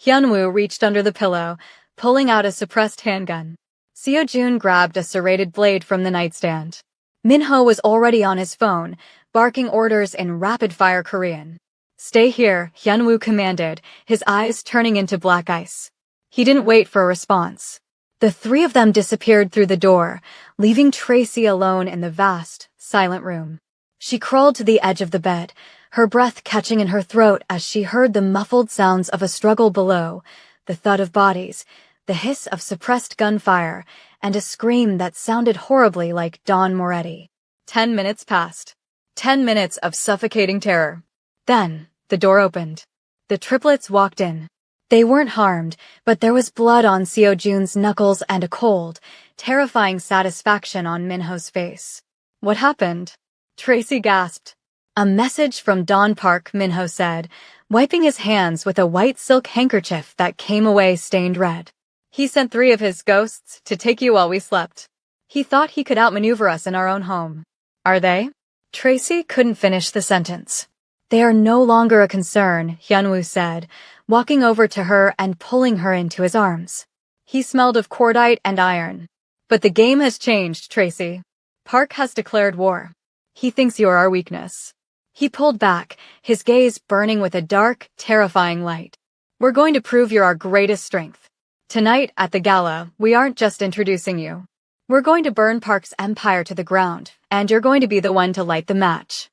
Hyunwoo reached under the pillow, pulling out a suppressed handgun. Seo-jun grabbed a serrated blade from the nightstand. Minho was already on his phone, barking orders in rapid-fire Korean. Stay here, Hyunwoo commanded, his eyes turning into black ice. He didn't wait for a response. The three of them disappeared through the door, leaving Tracy alone in the vast, silent room. She crawled to the edge of the bed, her breath catching in her throat as she heard the muffled sounds of a struggle below, the thud of bodies, the hiss of suppressed gunfire, and a scream that sounded horribly like Don Moretti. 10 minutes passed. 10 minutes of suffocating terror. Then, the door opened. The triplets walked in. They weren't harmed, but there was blood on Seo-jun's knuckles and a cold, terrifying satisfaction on Minho's face. What happened? Tracy gasped. A message from Don Park, Minho said, wiping his hands with a white silk handkerchief that came away stained red. He sent 3 of his ghosts to take you while we slept. He thought he could outmaneuver us in our own home. Are they? Tracy couldn't finish the sentence. They are no longer a concern, Hyunwoo said, walking over to her and pulling her into his arms. He smelled of cordite and iron. But the game has changed, Tracy. Park has declared war. He thinks you're our weakness. He pulled back, his gaze burning with a dark, terrifying light. We're going to prove you're our greatest strength. Tonight, at the gala, we aren't just introducing you. We're going to burn Park's empire to the ground, and you're going to be the one to light the match.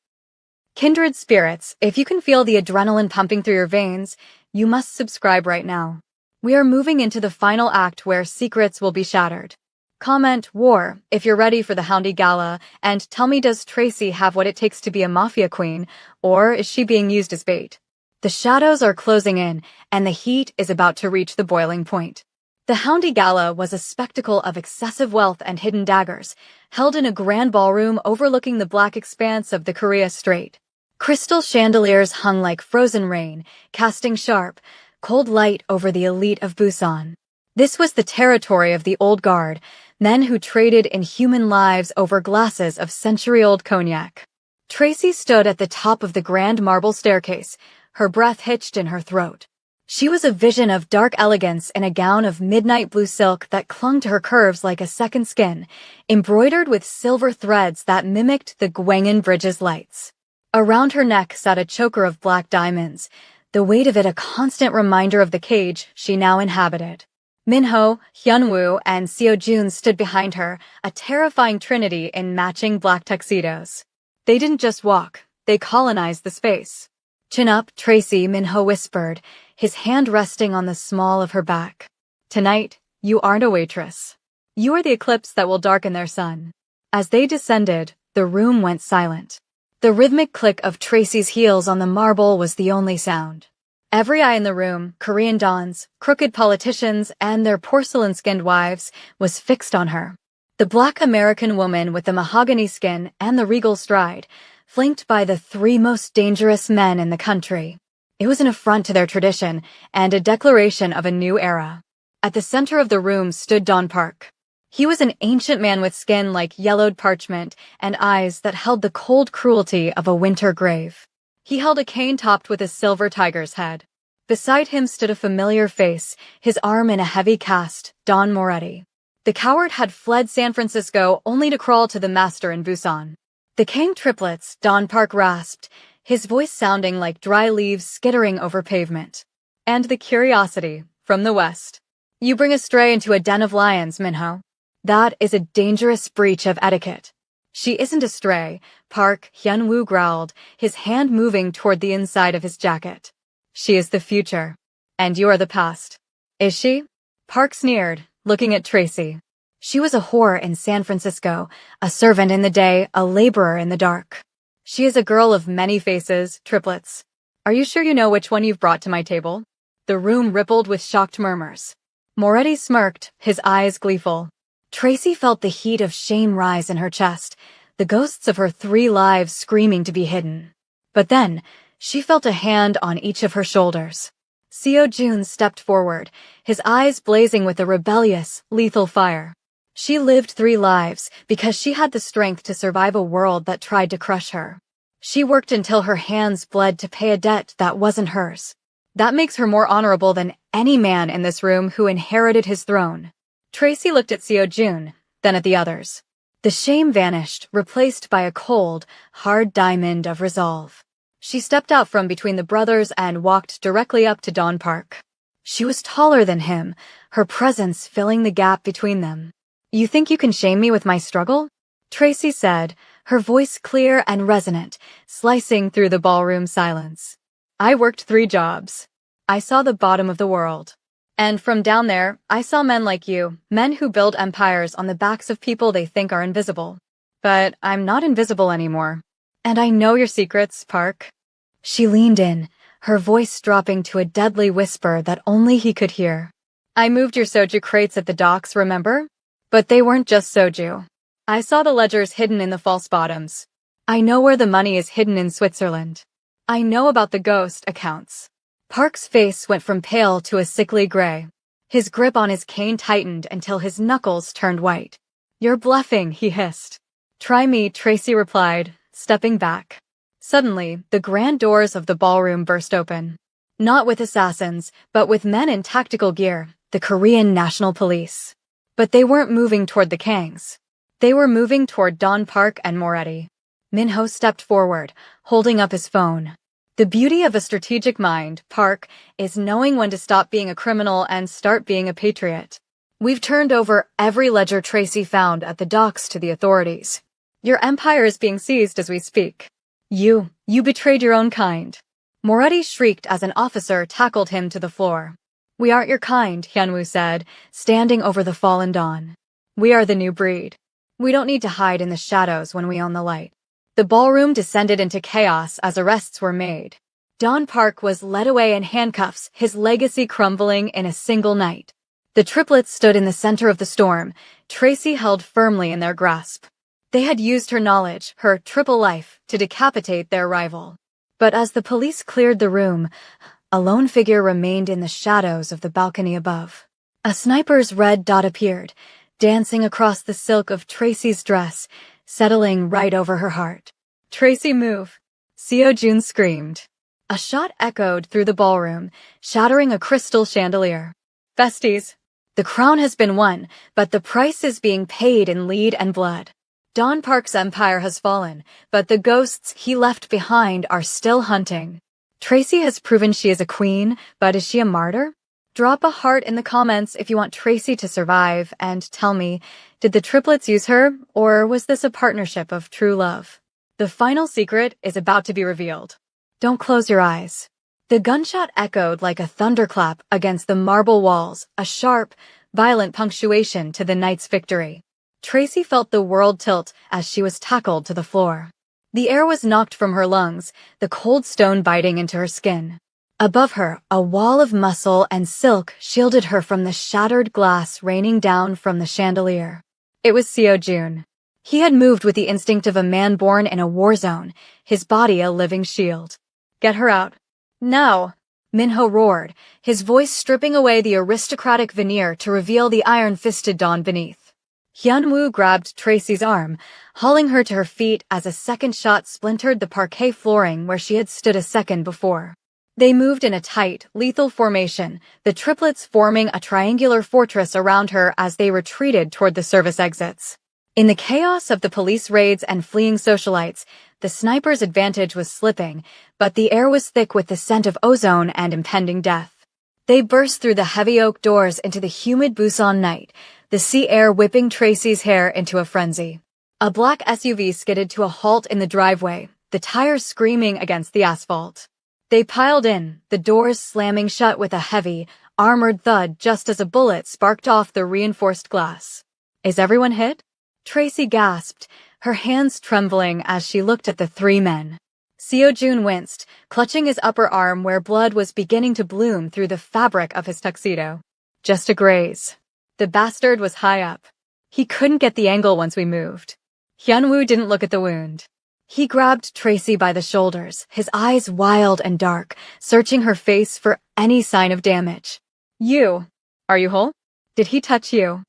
Kindred spirits, if you can feel the adrenaline pumping through your veins, you must subscribe right now. We are moving into the final act where secrets will be shattered. Comment war if you're ready for the Houndy Gala, and tell me, does Tracy have what it takes to be a mafia queen, or is she being used as bait? The shadows are closing in, and the heat is about to reach the boiling point. The Houndy Gala was a spectacle of excessive wealth and hidden daggers, held in a grand ballroom overlooking the black expanse of the Korea Strait. Crystal chandeliers hung like frozen rain, casting sharp, cold light over the elite of Busan. This was the territory of the old guard, men who traded in human lives over glasses of century-old cognac. Tracy stood at the top of the grand marble staircase, her breath hitched in her throat. She was a vision of dark elegance in a gown of midnight blue silk that clung to her curves like a second skin, embroidered with silver threads that mimicked the Gwangan Bridge's lights. Around her neck sat a choker of black diamonds, the weight of it a constant reminder of the cage she now inhabited. Minho, Hyunwoo, and Seojun stood behind her, a terrifying trinity in matching black tuxedos. They didn't just walk, they colonized the space. Chin up, Tracy, Minho whispered, his hand resting on the small of her back. Tonight, you aren't a waitress. You are the eclipse that will darken their sun. As they descended, the room went silent. The rhythmic click of Tracy's heels on the marble was the only sound. Every eye in the room, Korean dons, crooked politicians, and their porcelain-skinned wives, was fixed on her. The black American woman with the mahogany skin and the regal stride, flanked by the three most dangerous men in the country. It was an affront to their tradition and a declaration of a new era. At the center of the room stood Don Park. He was an ancient man with skin like yellowed parchment and eyes that held the cold cruelty of a winter grave. He held a cane topped with a silver tiger's head. Beside him stood a familiar face, his arm in a heavy cast, Don Moretti. The coward had fled San Francisco only to crawl to the master in Busan. The king triplets, Don Park rasped, his voice sounding like dry leaves skittering over pavement. And the curiosity, from the west. You bring a stray into a den of lions, Minho. That is a dangerous breach of etiquette. She isn't a stray, Park Hyunwoo growled, his hand moving toward the inside of his jacket. She is the future. And you are the past. Is she? Park sneered, looking at Tracy. She was a whore in San Francisco, a servant in the day, a laborer in the dark. She is a girl of many faces, triplets. Are you sure you know which one you've brought to my table? The room rippled with shocked murmurs. Moretti smirked, his eyes gleeful. Tracy felt the heat of shame rise in her chest, the ghosts of her 3 lives screaming to be hidden. But then, she felt a hand on each of her shoulders. Seojun stepped forward, his eyes blazing with a rebellious, lethal fire. She lived 3 lives because she had the strength to survive a world that tried to crush her. She worked until her hands bled to pay a debt that wasn't hers. That makes her more honorable than any man in this room who inherited his throne. Tracy looked at Seojun, then at the others. The shame vanished, replaced by a cold, hard diamond of resolve. She stepped out from between the brothers and walked directly up to Don Park. She was taller than him, her presence filling the gap between them. You think you can shame me with my struggle? Tracy said, her voice clear and resonant, slicing through the ballroom silence. I worked 3 jobs. I saw the bottom of the world. And from down there, I saw men like you, men who build empires on the backs of people they think are invisible. But I'm not invisible anymore. And I know your secrets, Park. She leaned in, her voice dropping to a deadly whisper that only he could hear. I moved your soju crates at the docks, remember? But they weren't just soju. I saw the ledgers hidden in the false bottoms. I know where the money is hidden in Switzerland. I know about the ghost accounts. Park's face went from pale to a sickly gray. His grip on his cane tightened until his knuckles turned white. You're bluffing, he hissed. Try me, Tracy replied, stepping back. Suddenly, the grand doors of the ballroom burst open. Not with assassins, but with men in tactical gear, the Korean National Police. But they weren't moving toward the Kangs. They were moving toward Don Park and Moretti. Minho stepped forward, holding up his phone. The beauty of a strategic mind, Park, is knowing when to stop being a criminal and start being a patriot. We've turned over every ledger Tracy found at the docks to the authorities. Your empire is being seized as we speak. You betrayed your own kind. Moretti shrieked as an officer tackled him to the floor. We aren't your kind, Hyunwoo said, standing over the fallen Don. We are the new breed. We don't need to hide in the shadows when we own the light. The ballroom descended into chaos as arrests were made. Don Park was led away in handcuffs, his legacy crumbling in a single night. The triplets stood in the center of the storm, Tracy held firmly in their grasp. They had used her knowledge, her triple life, to decapitate their rival. But as the police cleared the room, a lone figure remained in the shadows of the balcony above. A sniper's red dot appeared, dancing across the silk of Tracy's dress, settling right over her heart. Tracy, move! Seojun screamed. A shot echoed through the ballroom, shattering a crystal chandelier. Besties, the crown has been won, but the price is being paid in lead and blood. Don Park's empire has fallen, but the ghosts he left behind are still hunting. Tracy has proven she is a queen, but is she a martyr? Drop a heart in the comments if you want Tracy to survive, and tell me, did the triplets use her, or was this a partnership of true love? The final secret is about to be revealed. Don't close your eyes. The gunshot echoed like a thunderclap against the marble walls, a sharp, violent punctuation to the night's victory. Tracy felt the world tilt as she was tackled to the floor. The air was knocked from her lungs, the cold stone biting into her skin. Above her, a wall of muscle and silk shielded her from the shattered glass raining down from the chandelier. It was Seo Jun. He had moved with the instinct of a man born in a war zone, his body a living shield. Get her out. Now! Minho roared, his voice stripping away the aristocratic veneer to reveal the iron-fisted Dawn beneath. Hyunwoo grabbed Tracy's arm, hauling her to her feet as a second shot splintered the parquet flooring where she had stood a second before. They moved in a tight, lethal formation, the triplets forming a triangular fortress around her as they retreated toward the service exits. In the chaos of the police raids and fleeing socialites, the sniper's advantage was slipping, but the air was thick with the scent of ozone and impending death. They burst through the heavy oak doors into the humid Busan night, the sea air whipping Tracy's hair into a frenzy. A black SUV skidded to a halt in the driveway, the tires screaming against the asphalt. They piled in, the doors slamming shut with a heavy, armored thud just as a bullet sparked off the reinforced glass. Is everyone hit? Tracy gasped, her hands trembling as she looked at the three men. Seo Jun winced, clutching his upper arm where blood was beginning to bloom through the fabric of his tuxedo. Just a graze. The bastard was high up. He couldn't get the angle once we moved. Hyunwoo didn't look at the wound. He grabbed Tracy by the shoulders, his eyes wild and dark, searching her face for any sign of damage. You. Are you whole? Did he touch you?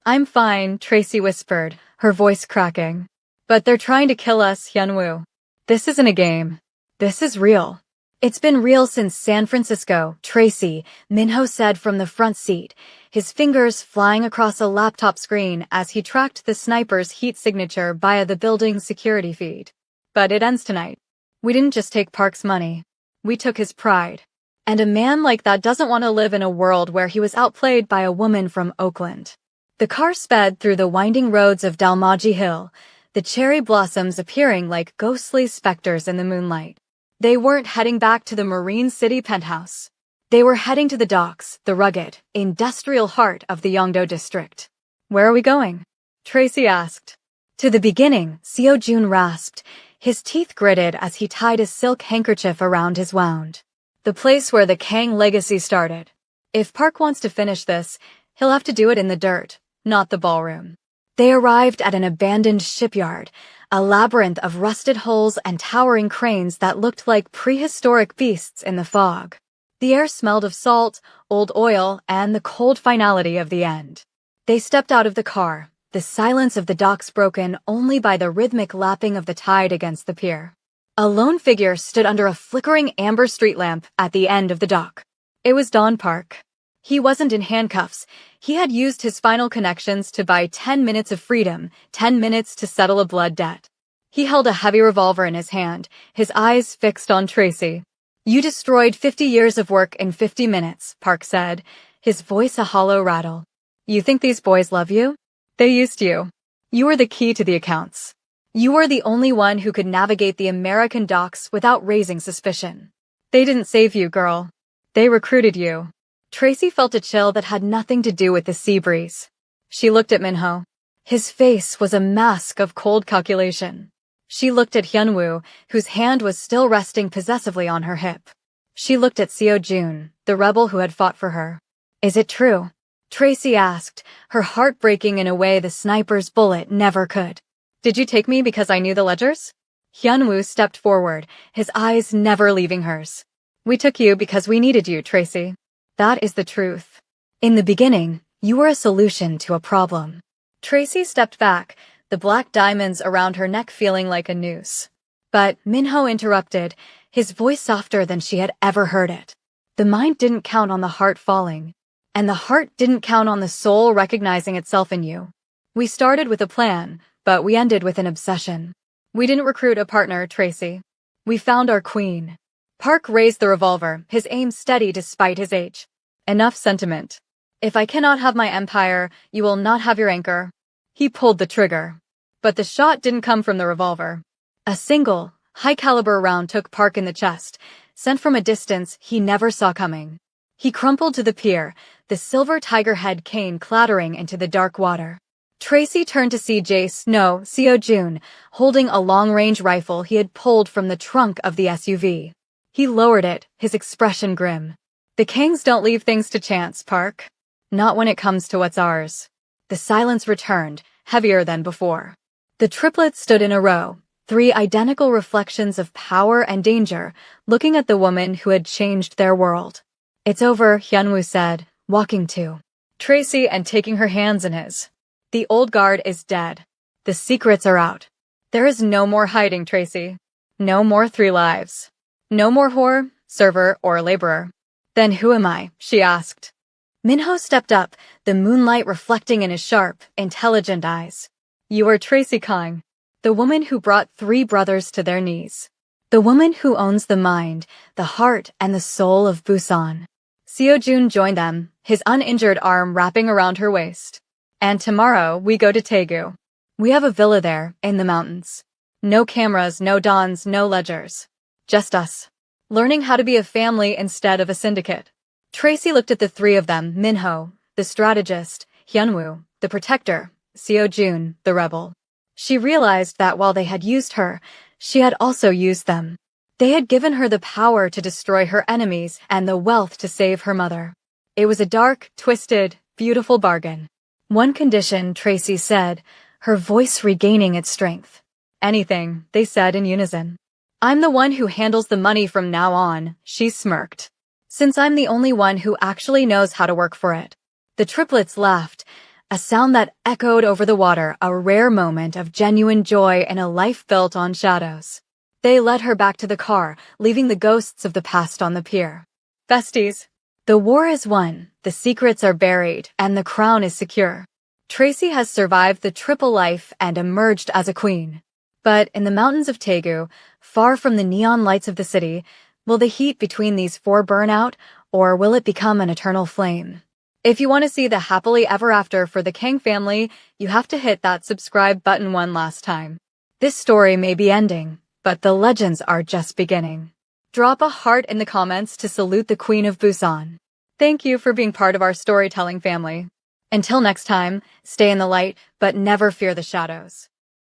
I'm fine, Tracy whispered, her voice cracking. But they're trying to kill us, Hyunwoo. This isn't a game. This is real. It's been real since San Francisco, Tracy, Minho said from the front seat, his fingers flying across a laptop screen as he tracked the sniper's heat signature via the building's security feed. But it ends tonight. We didn't just take Park's money. We took his pride. And a man like that doesn't want to live in a world where he was outplayed by a woman from Oakland. The car sped through the winding roads of Dalmaji Hill, the cherry blossoms appearing like ghostly specters in the moonlight. They weren't heading back to the Marine City penthouse. They were heading to the docks, the rugged, industrial heart of the Yongdo district. Where are we going? Tracy asked. To the beginning, Seo Jun rasped, his teeth gritted as he tied a silk handkerchief around his wound. The place where the Kang legacy started. If Park wants to finish this, he'll have to do it in the dirt, not the ballroom. They arrived at an abandoned shipyard, a labyrinth of rusted hulls and towering cranes that looked like prehistoric beasts in the fog. The air smelled of salt, old oil, and the cold finality of the end. They stepped out of the car, the silence of the docks broken only by the rhythmic lapping of the tide against the pier. A lone figure stood under a flickering amber street lamp at the end of the dock. It was Don Park. He wasn't in handcuffs. He had used his final connections to buy 10 minutes of freedom, 10 minutes to settle a blood debt. He held a heavy revolver in his hand, his eyes fixed on Tracy. You destroyed 50 years of work in 50 minutes, Park said, his voice a hollow rattle. You think these boys love you? They used you. You were the key to the accounts. You were the only one who could navigate the American docks without raising suspicion. They didn't save you, girl. They recruited you. Tracy felt a chill that had nothing to do with the sea breeze. She looked at Minho. His face was a mask of cold calculation. She looked at Hyunwoo, whose hand was still resting possessively on her hip. She looked at Seo Jun, the rebel who had fought for her. Is it true? Tracy asked, her heart breaking in a way the sniper's bullet never could. Did you take me because I knew the ledgers? Hyunwoo stepped forward, his eyes never leaving hers. We took you because we needed you, Tracy. That is the truth. In the beginning, you were a solution to a problem. Tracy stepped back, the black diamonds around her neck feeling like a noose. But Minho interrupted, his voice softer than she had ever heard it. The mind didn't count on the heart falling, and the heart didn't count on the soul recognizing itself in you. We started with a plan, but we ended with an obsession. We didn't recruit a partner, Tracy. We found our queen. Park raised the revolver, his aim steady despite his age. Enough sentiment. If I cannot have my empire, you will not have your anchor. He pulled the trigger. But the shot didn't come from the revolver. A single, high-caliber round took Park in the chest, sent from a distance he never saw coming. He crumpled to the pier, the silver tiger head cane clattering into the dark water. Tracy turned to see Seo-jun, holding a long-range rifle he had pulled from the trunk of the SUV. He lowered it, his expression grim. The Kangs don't leave things to chance, Park. Not when it comes to what's ours. The silence returned, heavier than before. The triplets stood in a row, 3 identical reflections of power and danger, looking at the woman who had changed their world. It's over, Hyunwoo said, walking to Tracy and taking her hands in his. The old guard is dead. The secrets are out. There is no more hiding, Tracy. No more 3 lives. No more whore, server, or laborer. Then who am I? She asked. Minho stepped up, the moonlight reflecting in his sharp, intelligent eyes. You are Tracy Kang, the woman who brought 3 brothers to their knees. The woman who owns the mind, the heart, and the soul of Busan. Seo-jun joined them, his uninjured arm wrapping around her waist. And tomorrow, we go to Daegu. We have a villa there, in the mountains. No cameras, no dons, no ledgers. Just us. Learning how to be a family instead of a syndicate. Tracy looked at the 3 of them, Minho, the strategist, Hyunwoo, the protector, Seo-jun, the rebel. She realized that while they had used her, she had also used them. They had given her the power to destroy her enemies and the wealth to save her mother. It was a dark, twisted, beautiful bargain. One condition, Tracy said, her voice regaining its strength. Anything, they said in unison. I'm the one who handles the money from now on, she smirked. Since I'm the only one who actually knows how to work for it. The triplets laughed, a sound that echoed over the water, a rare moment of genuine joy in a life built on shadows. They led her back to the car, leaving the ghosts of the past on the pier. Besties. The war is won, the secrets are buried, and the crown is secure. Tracy has survived the triple life and emerged as a queen. But in the mountains of Daegu, far from the neon lights of the city, will the heat between these 4 burn out, or will it become an eternal flame? If you want to see the happily ever after for the Kang family, you have to hit that subscribe button one last time. This story may be ending, but the legends are just beginning. Drop a heart in the comments to salute the Queen of Busan. Thank you for being part of our storytelling family. Until next time, stay in the light, but never fear the shadows.